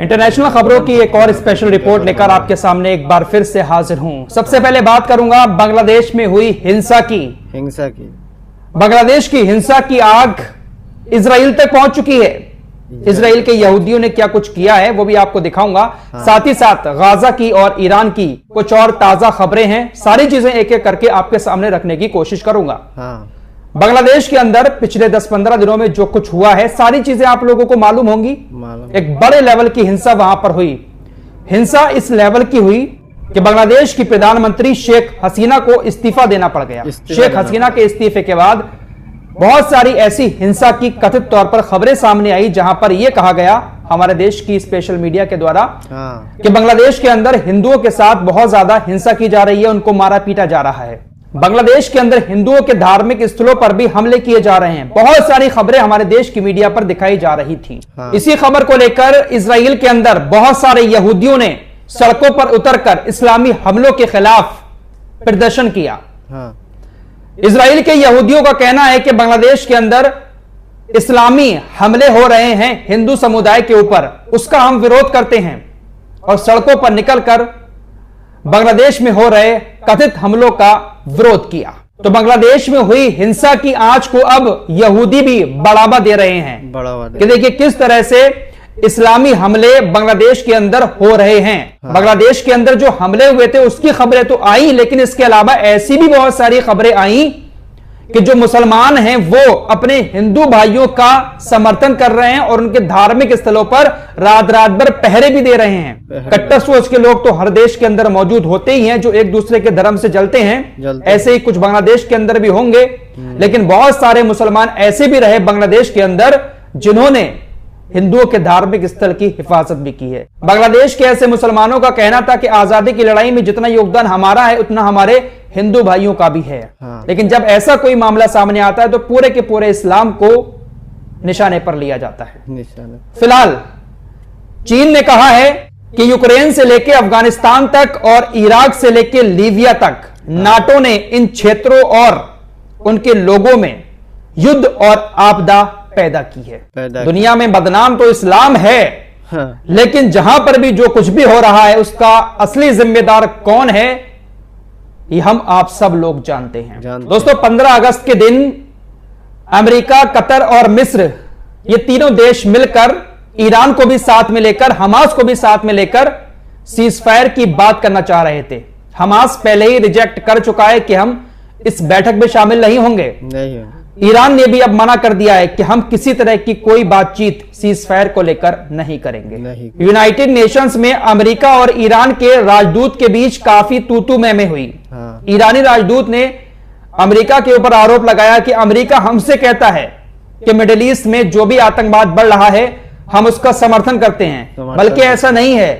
International खबरों की एक और स्पेशल रिपोर्ट लेकर आपके सामने एक बार फिर से हाजिर हूं। सबसे पहले बात करूंगा बांग्लादेश में हुई हिंसा की। बांग्लादेश की हिंसा की आग इजराइल तक पहुंच चुकी है। इजराइल के यहूदियों ने क्या कुछ किया है वो भी आपको दिखाऊंगा। साथ ही साथ गाजा की और ईरान की कुछ और ताजा खबरें हैं। सारी चीजें एक एक करके आपके सामने रखने की कोशिश करूंगा। बांग्लादेश के अंदर पिछले 10-15 दिनों में जो कुछ हुआ है सारी चीजें आप लोगों को मालूम होंगी। एक बड़े लेवल की हिंसा वहां पर हुई। हिंसा इस लेवल की हुई कि बांग्लादेश की प्रधानमंत्री शेख हसीना को इस्तीफा देना पड़ गया। शेख हसीना के इस्तीफे के बाद बहुत सारी ऐसी हिंसा की कथित तौर पर खबरें सामने आई, जहां पर यह कहा गया हमारे देश की स्पेशल मीडिया के द्वारा कि बांग्लादेश के अंदर हिंदुओं के साथ बहुत ज्यादा हिंसा की जा रही है, उनको मारा पीटा जा रहा है। बांग्लादेश के अंदर हिंदुओं के धार्मिक स्थलों पर भी हमले किए जा रहे हैं। बहुत सारी खबरें हमारे देश की मीडिया पर दिखाई जा रही थी। इसी खबर को लेकर इजराइल के अंदर बहुत सारे यहूदियों ने सड़कों पर उतरकर इस्लामी हमलों के खिलाफ प्रदर्शन किया। इजराइल के यहूदियों का कहना है कि बांग्लादेश के अंदर इस्लामी हमले हो रहे हैं हिंदू समुदाय के ऊपर, उसका हम विरोध करते हैं और सड़कों पर निकलकर बांग्लादेश में हो रहे कथित हमलों का विरोध किया। तो बांग्लादेश में हुई हिंसा की आंच को अब यहूदी भी बढ़ावा दे रहे हैं कि देखिए किस तरह से इस्लामी हमले बांग्लादेश के अंदर हो रहे हैं। बांग्लादेश के अंदर जो हमले हुए थे उसकी खबरें तो आई, लेकिन इसके अलावा ऐसी भी बहुत सारी खबरें आई कि जो मुसलमान हैं वो अपने हिंदू भाइयों का समर्थन कर रहे हैं और उनके धार्मिक स्थलों पर रात रात भर पहरे भी दे रहे हैं। कट्टर सोच के लोग तो हर देश के अंदर मौजूद होते ही हैं जो एक दूसरे के धर्म से जलते हैं। ऐसे ही कुछ बांग्लादेश के अंदर भी होंगे, लेकिन बहुत सारे मुसलमान ऐसे भी रहे बांग्लादेश के अंदर जिन्होंने हिंदुओं के धार्मिक स्थल की हिफाजत भी की है। बांग्लादेश के ऐसे मुसलमानों का कहना था कि आजादी की लड़ाई में जितना योगदान हमारा है उतना हमारे हिंदू भाइयों का भी है। लेकिन जब ऐसा कोई मामला सामने आता है तो पूरे के पूरे इस्लाम को निशाने पर लिया जाता है। फिलहाल चीन ने कहा है कि यूक्रेन से लेकर अफगानिस्तान तक और इराक से लेकर लीबिया तक नाटो ने इन क्षेत्रों और उनके लोगों में युद्ध और आपदा पैदा की है। दुनिया में बदनाम तो इस्लाम है, लेकिन जहां पर भी जो कुछ भी हो रहा है उसका असली जिम्मेदार कौन है ये हम आप सब लोग जानते हैं। दोस्तों 15 अगस्त के दिन अमेरिका, कतर और मिस्र ये तीनों देश मिलकर ईरान को भी साथ में लेकर, हमास को भी साथ में लेकर सीजफायर की बात करना चाह रहे थे। हमास पहले ही रिजेक्ट कर चुका है कि हम इस बैठक में शामिल नहीं होंगे। ईरान ने भी अब मना कर दिया है कि हम किसी तरह की कोई बातचीत सीजफायर को लेकर नहीं करेंगे। यूनाइटेड नेशंस में अमेरिका और ईरान के राजदूत के बीच काफी तू-तू मैं हुई। ईरानी राजदूत ने अमेरिका के ऊपर आरोप लगाया कि अमेरिका हमसे कहता है कि मिडिल ईस्ट में जो भी आतंकवाद बढ़ रहा है हम उसका समर्थन करते हैं, बल्कि ऐसा नहीं है,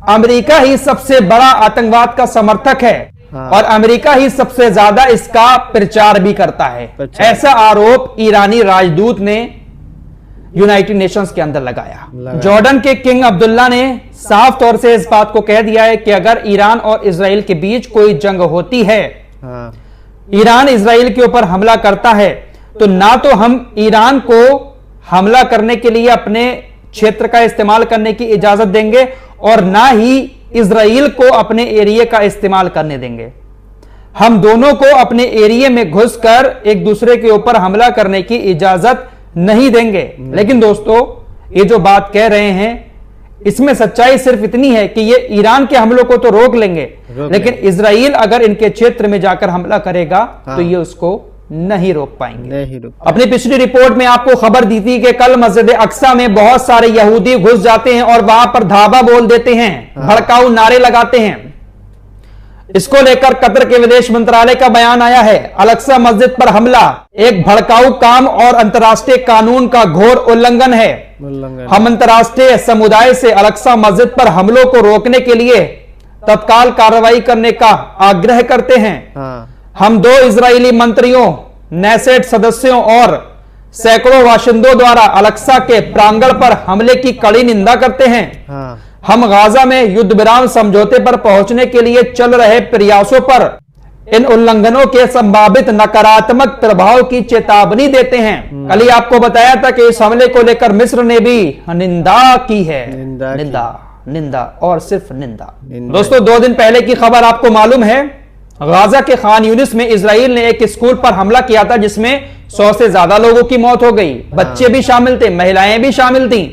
अमेरिका ही सबसे बड़ा आतंकवाद का समर्थक है और अमेरिका ही सबसे ज्यादा इसका प्रचार भी करता है। ऐसा आरोप ईरानी राजदूत ने यूनाइटेड नेशंस के अंदर लगाया। जॉर्डन के किंग अब्दुल्ला ने साफ तौर से इस बात को कह दिया है कि अगर ईरान और इजराइल के बीच कोई जंग होती है, ईरान इजराइल के ऊपर हमला करता है, तो ना तो हम ईरान को हमला करने के लिए अपने क्षेत्र का इस्तेमाल करने की इजाजत देंगे और ना ही इजराइल को अपने एरिया का इस्तेमाल करने देंगे। हम दोनों को अपने एरिया में घुसकर एक दूसरे के ऊपर हमला करने की इजाजत नहीं देंगे। लेकिन दोस्तों ये जो बात कह रहे हैं इसमें सच्चाई सिर्फ इतनी है कि ये ईरान के हमलों को तो रोक लेंगे, लेकिन इजराइल अगर इनके क्षेत्र में जाकर हमला करेगा तो ये उसको नहीं रोक पाएंगे। अपनी पिछली रिपोर्ट में आपको खबर दी थी कि कल मस्जिद अक्सा में बहुत सारे यहूदी घुस जाते हैं और वहां पर धावा बोल देते हैं, भड़काऊ नारे लगाते हैं। इसको लेकर कतर के विदेश मंत्रालय का बयान आया है। अल-अक्सा मस्जिद पर हमला एक भड़काऊ काम और अंतर्राष्ट्रीय कानून का घोर उल्लंघन है। हम अंतर्राष्ट्रीय समुदाय से अल-अक्सा मस्जिद पर हमलों को रोकने के लिए तत्काल कार्रवाई करने का आग्रह करते हैं। हम 2 इजरायली मंत्रियों, नेसेट सदस्यों और सैकड़ों बाशिंदों द्वारा अल-अक्सा के प्रांगण पर हमले की कड़ी निंदा करते हैं। हम गाजा में युद्ध विराम समझौते पर पहुंचने के लिए चल रहे प्रयासों पर इन उल्लंघनों के संभावित नकारात्मक प्रभाव की चेतावनी देते हैं। कल ही आपको बताया था कि इस हमले को लेकर मिस्र ने भी निंदा की है। निंदा और सिर्फ निंदा। दोस्तों 2 दिन पहले की खबर आपको मालूम है, गाजा के खान यूनिस में इजराइल ने एक स्कूल पर हमला किया था जिसमें 100 से ज्यादा लोगों की मौत हो गई। बच्चे भी शामिल थे, महिलाएं भी शामिल थी।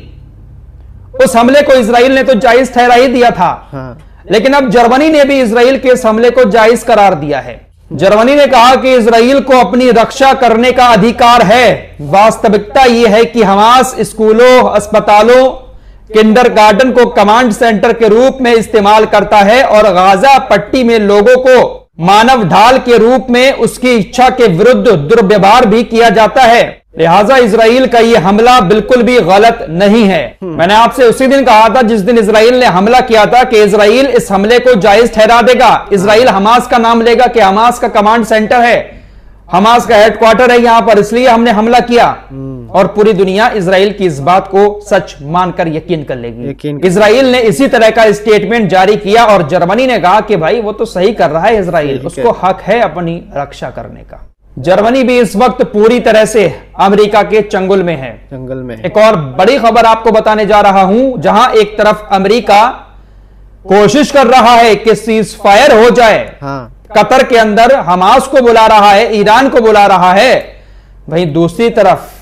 उस हमले को इजराइल ने तो जायज ठहरा ही दिया था। लेकिन अब जर्मनी ने भी इजराइल के इस हमले को जायज करार दिया है। जर्मनी ने कहा कि इजराइल को अपनी रक्षा करने का अधिकार है। वास्तविकता यह है कि हमास स्कूलों, अस्पतालों, किंडरगार्टन को कमांड सेंटर के रूप में इस्तेमाल करता है और गाजा पट्टी में लोगों को मानव ढाल के रूप में उसकी इच्छा के विरुद्ध दुर्व्यवहार भी किया जाता है। लिहाजा इजराइल का यह हमला बिल्कुल भी गलत नहीं है। मैंने आपसे उसी दिन कहा था जिस दिन इजराइल ने हमला किया था कि इजराइल इस हमले को जायज ठहरा देगा। इजराइल हमास का नाम लेगा कि हमास का कमांड सेंटर है, हमास का हेडक्वार्टर है यहां पर, इसलिए हमने हमला किया। और पूरी दुनिया इजराइल की इस बात को सच मानकर यकीन कर लेगी। इजराइल ने इसी तरह का स्टेटमेंट जारी किया और जर्मनी ने कहा कि भाई वो तो सही कर रहा है, इजराइल उसको हक है अपनी रक्षा करने का। जर्मनी भी इस वक्त पूरी तरह से अमेरिका के चंगुल में है। एक और बड़ी खबर आपको बताने जा रहा हूं, जहां एक तरफ अमेरिका कोशिश कर रहा है कि सीज फायर हो जाए, कतर के अंदर हमास को बुला रहा है, ईरान को बुला रहा है, वहीं दूसरी तरफ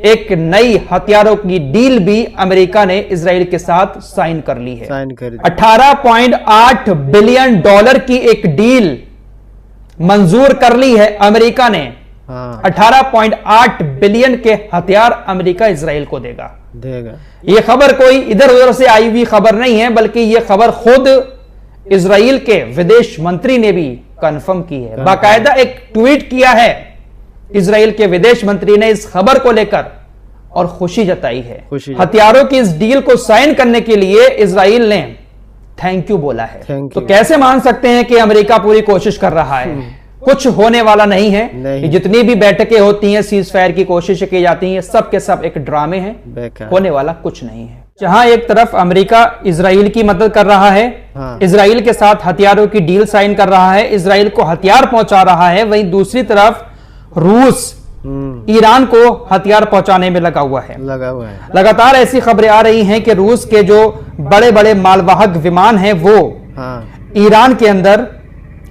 एक नई हथियारों की डील भी अमेरिका ने इजराइल के साथ साइन कर ली है। 18.8 बिलियन डॉलर की एक डील मंजूर कर ली है अमेरिका ने। 18.8 बिलियन के हथियार अमेरिका इजराइल को देगा। यह खबर कोई इधर उधर से आई हुई खबर नहीं है, बल्कि यह खबर खुद इजराइल के विदेश मंत्री ने भी कंफर्म की है। बाकायदा एक ट्वीट किया है इजराइल के विदेश मंत्री ने इस खबर को लेकर और खुशी जताई है। हथियारों की इस डील को साइन करने के लिए इजराइल ने थैंक यू बोला है। तो कैसे मान सकते हैं कि अमेरिका पूरी कोशिश कर रहा है? कुछ होने वाला नहीं है। जितनी भी बैठकें होती हैं, सीज फायर की कोशिशें की जाती हैं, सब के सब एक ड्रामे हैं, होने वाला कुछ नहीं है। जहां एक तरफ अमेरिका इजराइल की मदद कर रहा है, इजराइल के साथ हथियारों की डील साइन कर रहा है, इजराइल को हथियार पहुंचा रहा है, वहीं दूसरी तरफ रूस ईरान को हथियार पहुंचाने में लगा हुआ है। लगातार ऐसी खबरें आ रही हैं कि रूस के जो बड़े बड़े मालवाहक विमान हैं वो ईरान के अंदर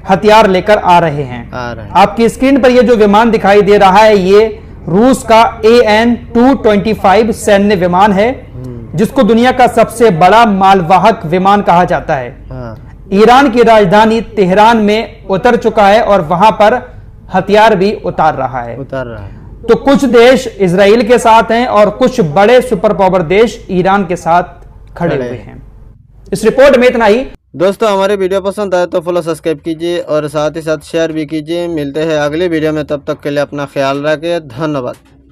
हथियार लेकर आ रहे हैं। आपकी स्क्रीन पर ये जो विमान दिखाई दे रहा है, ये रूस का AN-225 सैन्य विमान है, जिसको दुनिया का सबसे बड़ा मालवाहक विमान कहा जाता है। ईरान की राजधानी तेहरान में उतर चुका है और वहां पर हथियार भी उतार रहा है। तो कुछ देश इजराइल के साथ हैं और कुछ बड़े सुपर पावर देश ईरान के साथ खड़े हुए हैं। इस रिपोर्ट में इतना ही। दोस्तों हमारे वीडियो पसंद आए तो फॉलो सब्सक्राइब कीजिए और साथ ही साथ शेयर भी कीजिए। मिलते हैं अगले वीडियो में, तब तक के लिए अपना ख्याल रखिए। धन्यवाद।